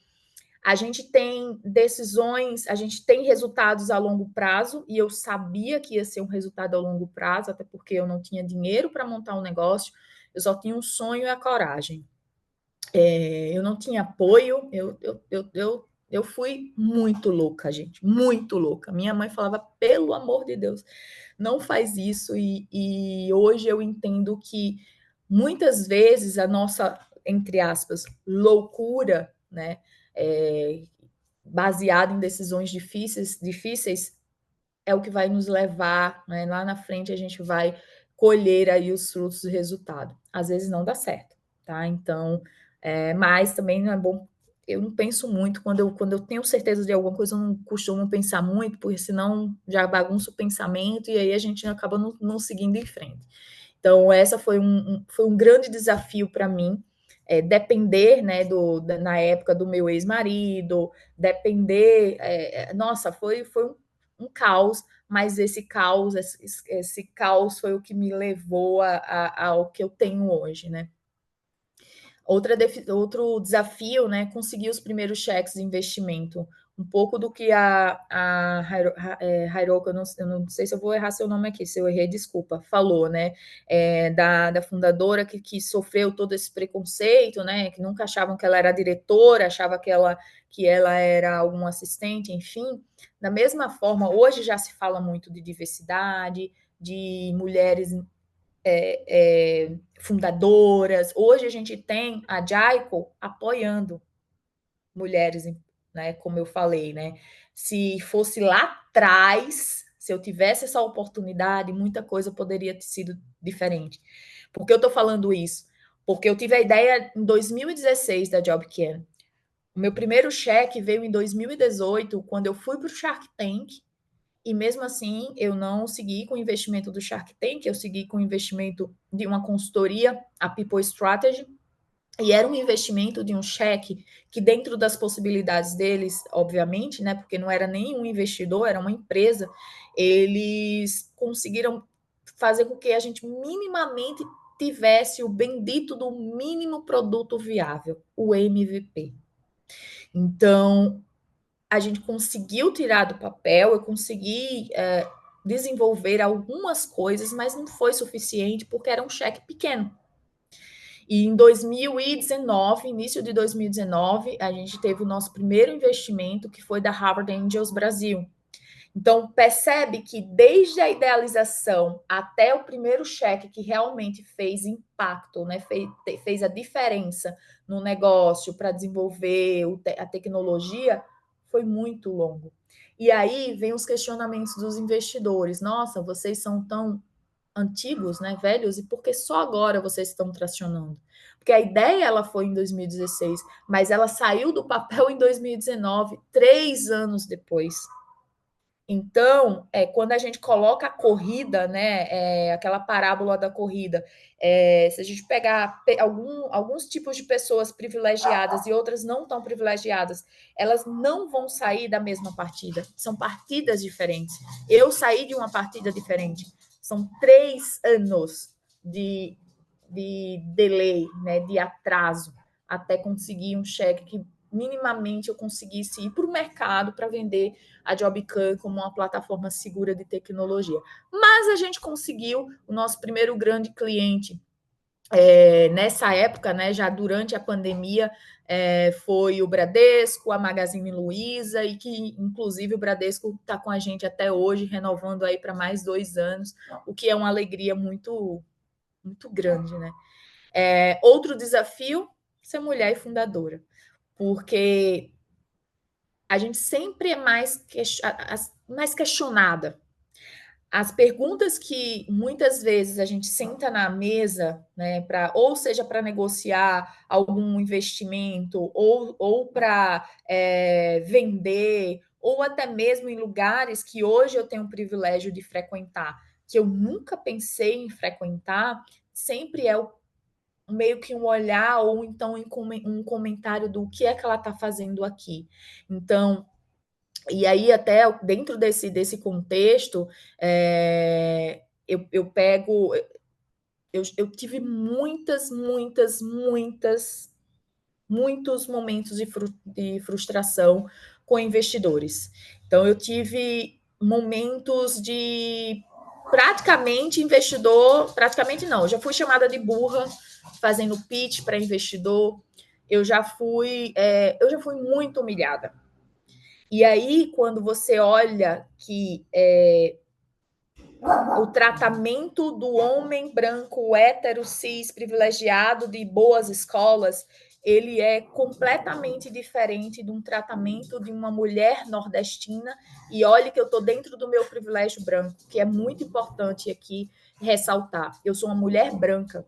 a gente tem decisões, a gente tem resultados a longo prazo, e eu sabia que ia ser um resultado a longo prazo, até porque eu não tinha dinheiro para montar um negócio, eu só tinha um sonho e a coragem. Eu não tinha apoio, eu fui muito louca, gente, muito louca. Minha mãe falava, pelo amor de Deus, não faz isso, e hoje eu entendo que muitas vezes a nossa, entre aspas, loucura, né, baseada em decisões difíceis, é o que vai nos levar, né, lá na frente a gente vai colher aí os frutos do resultado. Às vezes não dá certo, tá? Então, mas também não é bom. Eu não penso muito, quando eu tenho certeza de alguma coisa, eu não costumo pensar muito, porque senão já bagunça o pensamento e aí a gente acaba não seguindo em frente. Então, essa foi um grande desafio para mim, depender, né, na época do meu ex-marido, depender. Nossa, foi um caos, mas esse caos foi o que me levou ao que eu tenho hoje, né? Outro desafio, né, conseguir os primeiros cheques de investimento. Um pouco do que a Hiroka, eu não sei se eu vou errar seu nome aqui, se eu errei, desculpa, falou, né, da fundadora que sofreu todo esse preconceito, né, que nunca achavam que ela era diretora, achava que ela era algum assistente, enfim. Da mesma forma, hoje já se fala muito de diversidade, de mulheres fundadoras. Hoje a gente tem a Jaico apoiando mulheres, né, como eu falei, né? Se fosse lá atrás, se eu tivesse essa oportunidade, muita coisa poderia ter sido diferente. Por que eu estou falando isso? Porque eu tive a ideia em 2016 da JobCare. O meu primeiro cheque veio em 2018, quando eu fui para o Shark Tank, e mesmo assim, eu não segui com o investimento do Shark Tank, eu segui com o investimento de uma consultoria, a People Strategy, e era um investimento de um cheque que, dentro das possibilidades deles, obviamente, né, porque não era nenhum investidor, era uma empresa, eles conseguiram fazer com que a gente minimamente tivesse o bendito do mínimo produto viável, o MVP. Então, a gente conseguiu tirar do papel, eu consegui desenvolver algumas coisas, mas não foi suficiente porque era um cheque pequeno. E em 2019, início de 2019, a gente teve o nosso primeiro investimento, que foi da Harvard Angels Brasil. Então, percebe que desde a idealização até o primeiro cheque que realmente fez impacto, né, fez a diferença no negócio para desenvolver a tecnologia, foi muito longo. E aí vem os questionamentos dos investidores. Nossa, vocês são tão antigos, né, velhos, e por que só agora vocês estão tracionando? Porque a ideia ela foi em 2016, mas ela saiu do papel em 2019, 3 anos depois. Então, quando a gente coloca a corrida, né, aquela parábola da corrida, se a gente pegar alguns tipos de pessoas privilegiadas e outras não tão privilegiadas, elas não vão sair da mesma partida. São partidas diferentes. Eu saí de uma partida diferente. São 3 anos de delay, né, de atraso, até conseguir um cheque que minimamente eu conseguisse ir para o mercado para vender a JobCam como uma plataforma segura de tecnologia. Mas a gente conseguiu o nosso primeiro grande cliente nessa época, né, já durante a pandemia, foi o Bradesco, a Magazine Luiza, e que, inclusive, o Bradesco está com a gente até hoje, renovando aí para mais 2 anos, o que é uma alegria muito, muito grande, né? Outro desafio, ser mulher e fundadora, porque a gente sempre é mais questionada. As perguntas que muitas vezes a gente senta na mesa, né, ou seja para negociar algum investimento, ou para vender, ou até mesmo em lugares que hoje eu tenho o privilégio de frequentar, que eu nunca pensei em frequentar, sempre é meio que um olhar ou então um comentário do que é que ela está fazendo aqui. Então, e aí até dentro desse contexto, eu pego... Eu tive muitos momentos de frustração com investidores. Então, eu tive momentos de praticamente não, eu já fui chamada de burra fazendo pitch para investidor, eu já fui muito humilhada. E aí, quando você olha que o tratamento do homem branco, hétero, cis, privilegiado de boas escolas, ele é completamente diferente de um tratamento de uma mulher nordestina. E olhe que eu estou dentro do meu privilégio branco, que é muito importante aqui ressaltar. Eu sou uma mulher branca.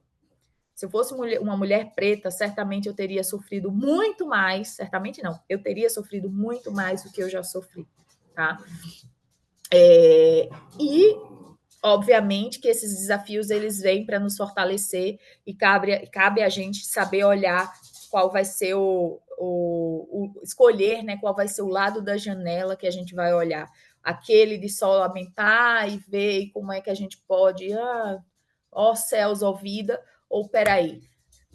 Se eu fosse uma mulher preta, certamente eu teria sofrido muito mais. Certamente não. Eu teria sofrido muito mais do que eu já sofri, tá? E obviamente que esses desafios eles vêm para nos fortalecer e cabe a gente saber olhar qual vai ser escolher, né, qual vai ser o lado da janela que a gente vai olhar. Aquele de só lamentar e ver como é que a gente pode, ó céus, ó vida, ou peraí,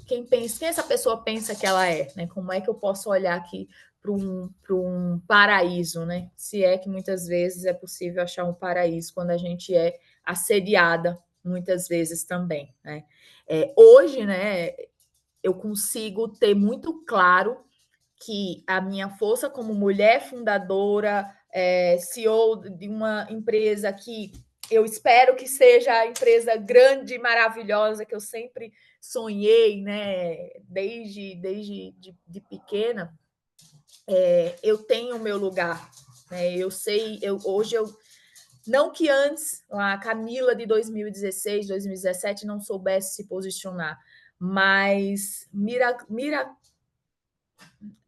quem essa pessoa pensa que ela é, né? Como é que eu posso olhar aqui para um paraíso, né? Se é que muitas vezes é possível achar um paraíso quando a gente é assediada, muitas vezes também, né? Hoje, né, eu consigo ter muito claro que a minha força como mulher fundadora, CEO de uma empresa que eu espero que seja a empresa grande e maravilhosa que eu sempre sonhei, né? Desde de pequena, eu tenho o meu lugar, né? Eu sei, hoje eu não que antes a Camila de 2016, 2017 não soubesse se posicionar, mas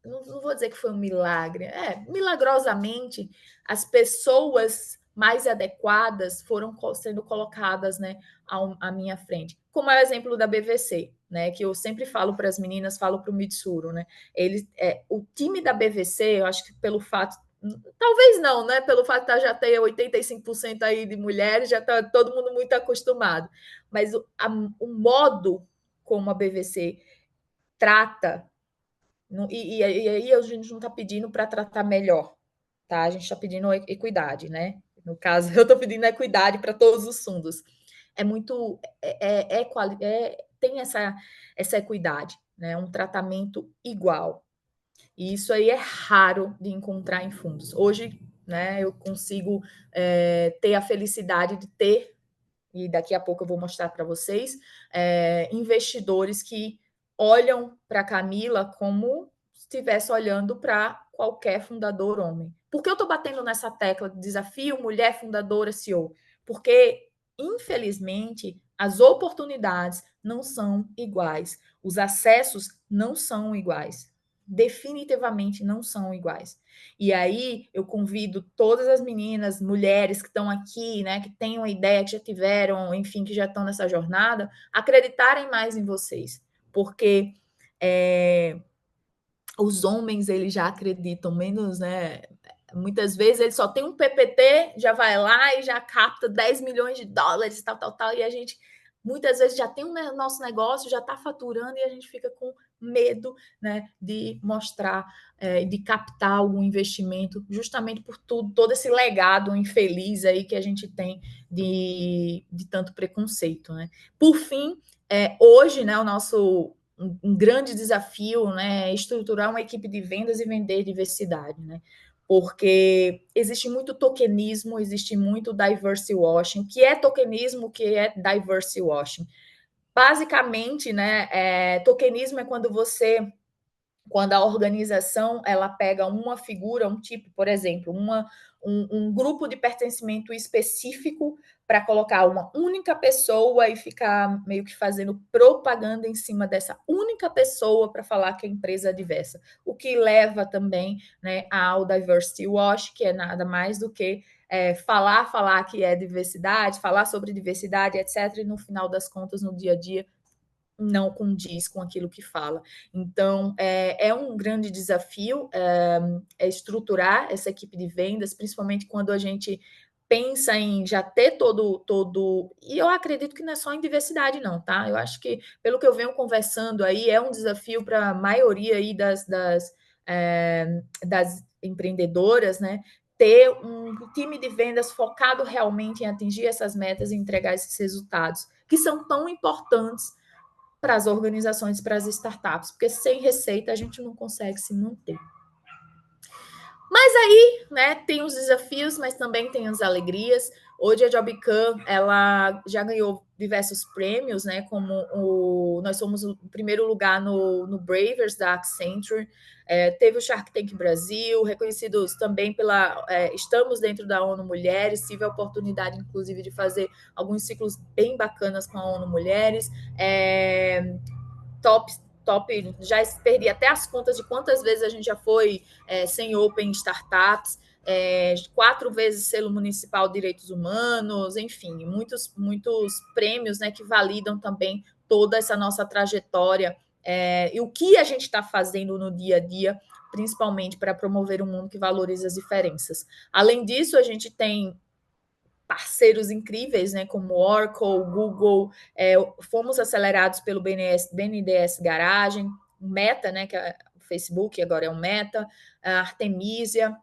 não vou dizer que foi um milagre, milagrosamente as pessoas mais adequadas foram sendo colocadas, né, à minha frente. Como é o exemplo da BVC, né, que eu sempre falo para as meninas, falo para o Mitsuru, né, o time da BVC, eu acho que pelo fato, talvez não, né, pelo fato de já ter 85% aí de mulheres, já está todo mundo muito acostumado, mas o modo como a BVC trata. E aí a gente não está pedindo para tratar melhor, tá? A gente está pedindo equidade, né? No caso, eu estou pedindo equidade para todos os fundos. Tem essa equidade, né? Um tratamento igual. E isso aí é raro de encontrar em fundos. Hoje, né? Eu consigo ter a felicidade de ter, e daqui a pouco eu vou mostrar para vocês, investidores que olham para a Camila como se estivesse olhando para qualquer fundador homem. Por que eu estou batendo nessa tecla de desafio mulher fundadora CEO? Porque, infelizmente, as oportunidades não são iguais, os acessos não são iguais, definitivamente não são iguais. E aí eu convido todas as meninas, mulheres que estão aqui, né, que têm uma ideia, que já tiveram, enfim, que já estão nessa jornada, acreditarem mais em vocês, porque os homens eles já acreditam menos, né? Muitas vezes ele só tem um PPT, já vai lá e já capta 10 milhões de dólares, tal, e a gente muitas vezes já tem o nosso negócio, já está faturando e a gente fica com medo, né, de mostrar, de captar algum investimento, justamente por todo esse legado infeliz aí que a gente tem de tanto preconceito, né? Por fim, hoje, né, o nosso um grande desafio, né, estruturar uma equipe de vendas e vender diversidade, né? Porque existe muito tokenismo, existe muito diversity washing. O que é tokenismo, o que é diversity washing? Basicamente, né, tokenismo é quando a organização ela pega uma figura, um tipo, por exemplo, um grupo de pertencimento específico para colocar uma única pessoa e ficar meio que fazendo propaganda em cima dessa única pessoa para falar que a empresa é diversa. O que leva também, né, ao diversity wash, que é nada mais do que falar que é diversidade, falar sobre diversidade, etc. E no final das contas, no dia a dia, não condiz com aquilo que fala. Então, é um grande desafio estruturar essa equipe de vendas, principalmente quando a gente pensa em já ter todo... E eu acredito que não é só em diversidade, não, tá? Eu acho que, pelo que eu venho conversando aí, é um desafio para a maioria aí das empreendedoras, né? Ter um time de vendas focado realmente em atingir essas metas e entregar esses resultados, que são tão importantes para as organizações, para as startups, porque sem receita a gente não consegue se manter. Mas aí, né, tem os desafios, mas também tem as alegrias. Hoje a Jobcam, ela já ganhou diversos prêmios, né, como nós somos o primeiro lugar no Bravers da Accenture, teve o Shark Tank Brasil, reconhecidos também estamos dentro da ONU Mulheres, tive a oportunidade, inclusive, de fazer alguns ciclos bem bacanas com a ONU Mulheres, top, já perdi até as contas de quantas vezes a gente já foi sem Open Startups, 4 vezes selo municipal de direitos humanos, enfim, muitos prêmios, né, que validam também toda essa nossa trajetória e o que a gente está fazendo no dia a dia, principalmente para promover um mundo que valoriza as diferenças. Além disso, a gente tem parceiros incríveis, né, como Oracle, Google, fomos acelerados pelo BNDES Garagem, Meta, né, que é o Facebook, agora é o Meta, a Artemisia,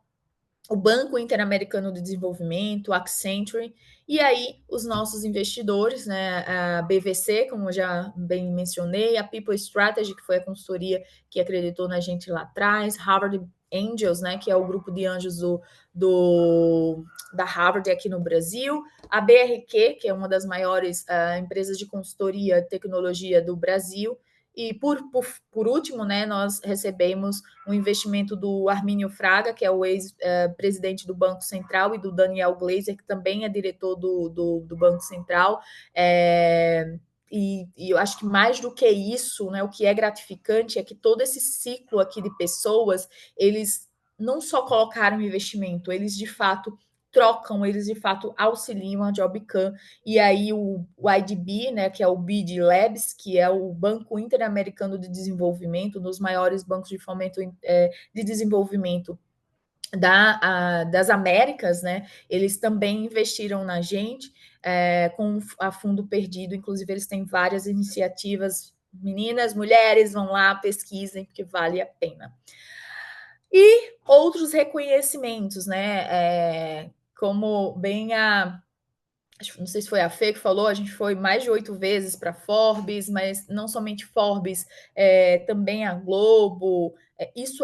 o Banco Interamericano de Desenvolvimento, Accenture, e aí os nossos investidores, né, a BVC, como eu já bem mencionei, a People Strategy, que foi a consultoria que acreditou na gente lá atrás, Harvard Angels, né, que é o grupo de anjos da Harvard aqui no Brasil, a BRQ, que é uma das maiores empresas de consultoria de tecnologia do Brasil, e por último, né, nós recebemos um investimento do Armínio Fraga, que é o ex-presidente do Banco Central, e do Daniel Glazer, que também é diretor do Banco Central. E eu acho que mais do que isso, né, o que é gratificante é que todo esse ciclo aqui de pessoas, eles não só colocaram investimento, eles de fato trocam, eles de fato auxiliam a Jobcam. E aí o IDB, né, que é o BID Labs, que é o Banco Interamericano de Desenvolvimento, um dos maiores bancos de fomento de desenvolvimento das Américas, né? Eles também investiram na gente com a fundo perdido. Inclusive, eles têm várias iniciativas. Meninas, mulheres, vão lá, pesquisem, porque vale a pena. E outros reconhecimentos, né? Como bem a não sei se foi a Fê que falou, a gente foi mais de 8 vezes para Forbes, mas não somente Forbes, também a Globo. Isso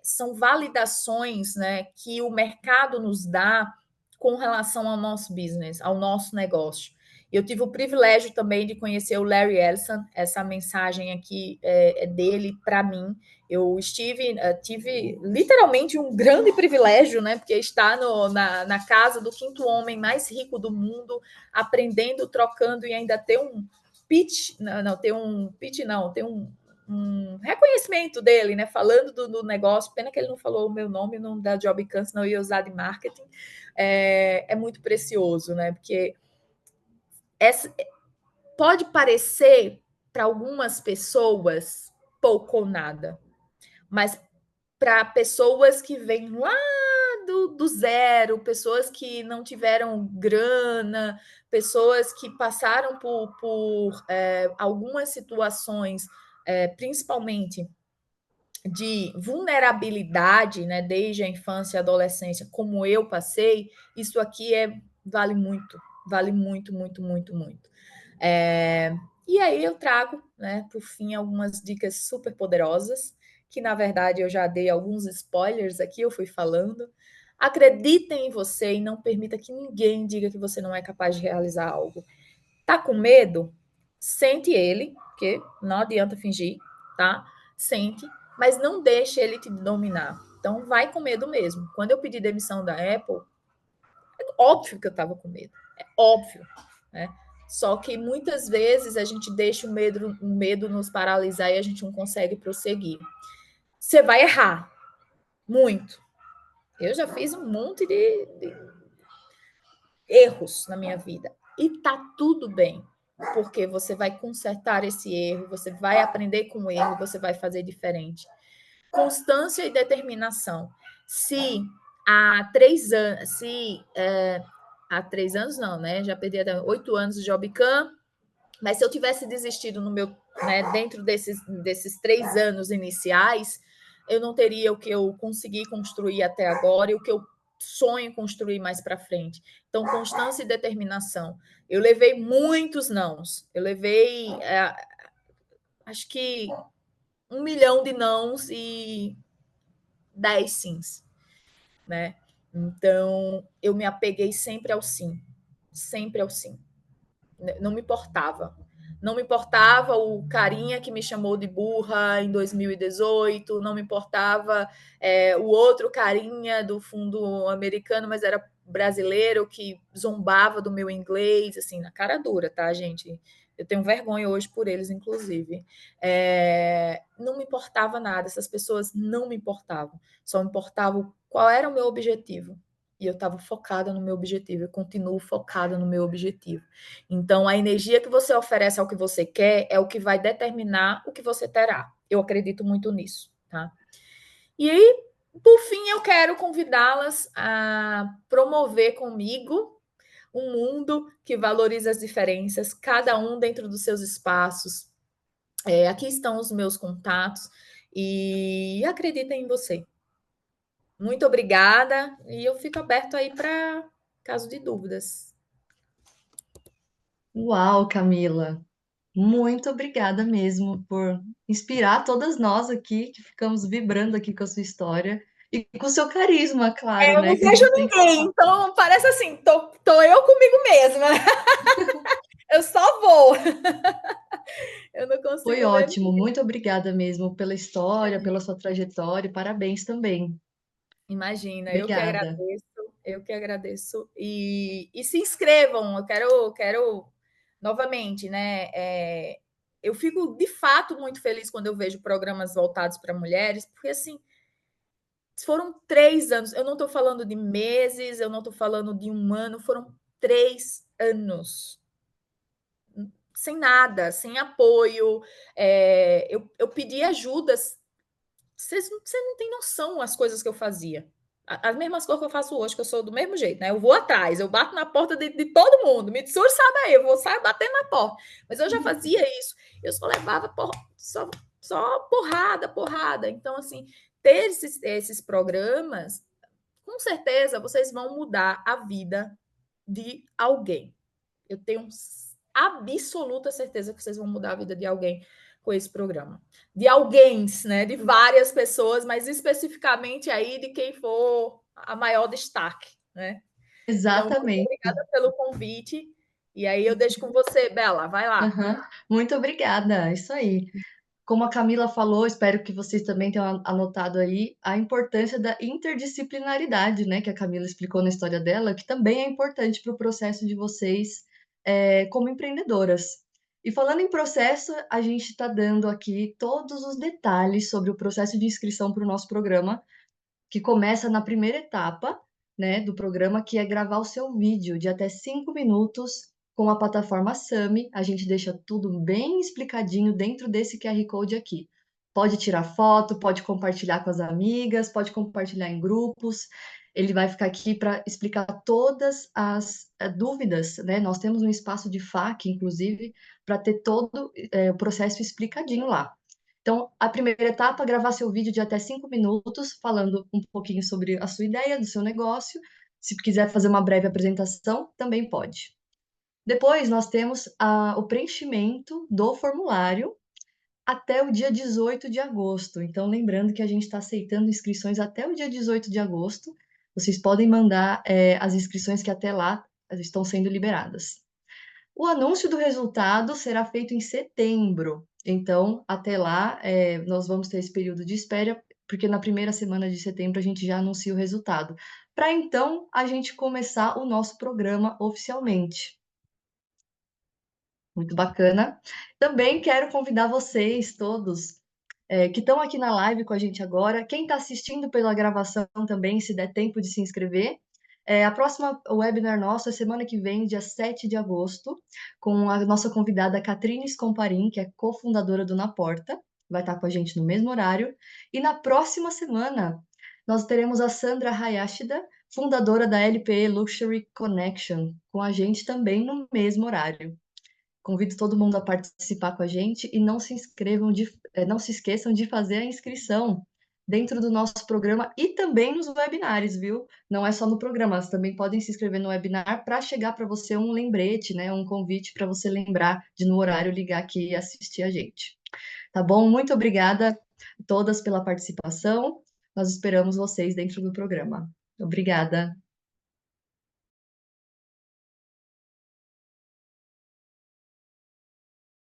são validações, né, que o mercado nos dá com relação ao nosso business, ao nosso negócio. Eu tive o privilégio também de conhecer o Larry Ellison, essa mensagem aqui é dele para mim. Eu tive literalmente um grande privilégio, né? Porque estar na casa do quinto homem mais rico do mundo, aprendendo, trocando e ainda ter um pitch, ter um reconhecimento dele, né? Falando do negócio. Pena que ele não falou o meu nome, não da Jobcam, senão eu ia usar de marketing. É muito precioso, né? Porque pode parecer para algumas pessoas pouco ou nada, mas para pessoas que vêm lá do zero, pessoas que não tiveram grana, pessoas que passaram por algumas situações, principalmente de vulnerabilidade, né, desde a infância e adolescência, como eu passei, isso aqui vale muito, muito, muito, muito. E aí eu trago, né, por fim, algumas dicas super poderosas, que na verdade eu já dei alguns spoilers aqui, eu fui falando. Acreditem em você e não permita que ninguém diga que você não é capaz de realizar algo. Tá com medo? Sente ele, porque não adianta fingir, tá? Sente, mas não deixe ele te dominar. Então vai com medo mesmo. Quando eu pedi demissão da Apple, é óbvio que eu estava com medo. É óbvio, né? Só que muitas vezes a gente deixa o medo nos paralisar e a gente não consegue prosseguir. Você vai errar muito. Eu já fiz um monte de erros na minha vida. E tá tudo bem, porque você vai consertar esse erro, você vai aprender com o erro, você vai fazer diferente. Constância e determinação. Se há 3 anos, há 3 anos não, né? Já perdi até 8 anos de Jobcam, mas se eu tivesse desistido no meu, né, dentro desses 3 anos iniciais, eu não teria o que eu consegui construir até agora e o que eu sonho construir mais para frente. Então, constância e determinação. Eu levei muitos nãos. Eu levei, acho que 1 milhão de nãos e 10 sims, né? Então, eu me apeguei sempre ao sim. Sempre ao sim. Não me importava. Não me importava o carinha que me chamou de burra em 2018, não me importava o outro carinha do fundo americano, mas era brasileiro, que zombava do meu inglês, assim, na cara dura, tá, gente? Eu tenho vergonha hoje por eles, inclusive. Não me importava nada, essas pessoas não me importavam. Só me importava qual era o meu objetivo. E eu estava focada no meu objetivo, eu continuo focada no meu objetivo. Então, a energia que você oferece ao que você quer é o que vai determinar o que você terá. Eu acredito muito nisso, tá? E aí, por fim, eu quero convidá-las a promover comigo um mundo que valoriza as diferenças, cada um dentro dos seus espaços. Aqui estão os meus contatos e acreditem em você. Muito obrigada e eu fico aberto aí para caso de dúvidas. Uau, Camila! Muito obrigada mesmo por inspirar todas nós aqui, que ficamos vibrando aqui com a sua história e com o seu carisma, claro, Eu né? não Que a vejo gente tem ninguém, então parece assim, tô eu comigo mesma. Eu só vou. Eu não Foi consigo ver ótimo. ninguém. Muito obrigada mesmo pela história, pela sua trajetória. E parabéns também. Imagina, eu que Obrigada. agradeço, eu que agradeço. E se inscrevam, eu quero novamente, né? Eu fico de fato muito feliz quando eu vejo programas voltados para mulheres, porque assim, foram 3 anos. Eu não estou falando de meses, eu não estou falando de um ano, foram 3 anos sem nada, sem apoio. Eu pedi ajuda. Você não tem noção as coisas que eu fazia. As mesmas coisas que eu faço hoje, que eu sou do mesmo jeito, né? Eu vou atrás, eu bato na porta de todo mundo. Mitsuri sabe aí, eu vou sair batendo na porta. Mas eu já fazia isso. Eu só levava só porrada, porrada. Então, assim, ter esses programas, com certeza vocês vão mudar a vida de alguém. Eu tenho absoluta certeza que vocês vão mudar a vida de alguém com esse programa. De alguém, né? De várias pessoas, mas especificamente aí de quem for a maior destaque, né? Então, muito Exatamente. obrigada pelo convite. E aí eu deixo com você, Bela. Vai lá. Uhum. Muito obrigada, isso aí. Como a Camila falou, espero que vocês também tenham anotado aí a importância da interdisciplinaridade, né, que a Camila explicou na história dela, que também é importante para o processo de vocês como empreendedoras. E falando em processo, a gente está dando aqui todos os detalhes sobre o processo de inscrição para o nosso programa, que começa na primeira etapa, né, do programa, que é gravar o seu vídeo de até 5 minutos com a plataforma Sami. A gente deixa tudo bem explicadinho dentro desse QR Code aqui. Pode tirar foto, pode compartilhar com as amigas, pode compartilhar em grupos. Ele vai ficar aqui para explicar todas as dúvidas, né? Nós temos um espaço de FAQ, inclusive, para ter todo o processo explicadinho lá. Então, a primeira etapa, gravar seu vídeo de até 5 minutos, falando um pouquinho sobre a sua ideia, do seu negócio. Se quiser fazer uma breve apresentação, também pode. Depois, nós temos o preenchimento do formulário até o dia 18 de agosto. Então, lembrando que a gente está aceitando inscrições até o dia 18 de agosto. Vocês podem mandar as inscrições que até lá estão sendo liberadas. O anúncio do resultado será feito em setembro. Então, até lá, nós vamos ter esse período de espera, porque na primeira semana de setembro a gente já anuncia o resultado. Para então a gente começar o nosso programa oficialmente. Muito bacana. Também quero convidar vocês todos que estão aqui na live com a gente agora. Quem está assistindo pela gravação também, se der tempo de se inscrever. A próxima webinar nossa é semana que vem, dia 7 de agosto, com a nossa convidada Catrine Scomparin, que é cofundadora do Na Porta, vai estar com a gente no mesmo horário. E na próxima semana, nós teremos a Sandra Hayashida, fundadora da LPE Luxury Connection, com a gente também no mesmo horário. Convido todo mundo a participar com a gente e não se não se esqueçam de fazer a inscrição dentro do nosso programa e também nos webinars, viu? Não é só no programa, vocês também podem se inscrever no webinar para chegar para você um lembrete, né? Um convite para você lembrar de no horário ligar aqui e assistir a gente. Tá bom? Muito obrigada a todas pela participação. Nós esperamos vocês dentro do programa. Obrigada.